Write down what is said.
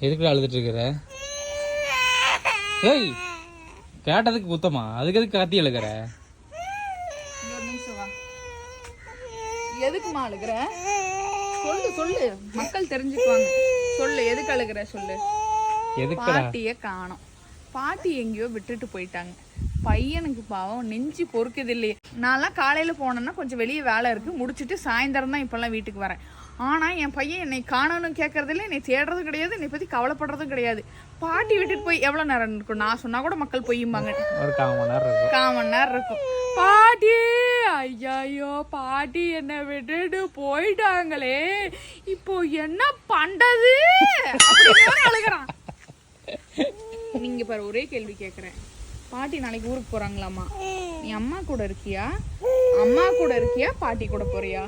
எதுக்கு அழுதுட்டு இருக்கிற? ஏய், கேட்டதுக்கு குத்தமா? அதுக்கு எதுக்கு கத்தி அழுகிற? எதுக்குமா அழுகிற? சொல்லு சொல்லு, மக்கள் தெரிஞ்சுக்குவாங்க. சொல்லு, எதுக்கு அழுகிற சொல்லு. பாட்டிய காணோம். பாட்டி எங்கேயோ விட்டுட்டு போயிட்டாங்க. பையனுக்கு பாவம் நெஞ்சு பொறுக்குது இல்லையே. நான்லாம் காலையில போனேன்னா கொஞ்சம் வெளியே வேலை இருக்கு, முடிச்சுட்டு சாயந்தரம் தான் இப்பெல்லாம் வீட்டுக்கு வரேன். ஆனா என் பையன் என்னை காணணும்னு கேட்கறது இல்லை, என்னை தேடுறதும் கிடையாது, என்னை பத்தி கவலைப்படுறதும் கிடையாது. பாட்டி விட்டுட்டு போய் எவ்வளவு நேரம் இருக்கும்? நான் சொன்னா கூட மக்கள் பொய்யும்பாங்க. ஒரு 1/4 மணி நேரம் இருக்கும். பாட்டி, ஐயோ பாட்டி என்ன விட்டுட்டு போயிட்டாங்களே, இப்போ என்ன பண்றது அப்படின்னு அழுகிறான். நீங்க பாரு, ஒரே கேள்வி கேக்குறேன். பாட்டி நாளைக்கு ஊருக்கு போறாங்களாமா, நீ அம்மா கூட இருக்கியா? அம்மா கூட இருக்கியா, பாட்டி கூட போறியா?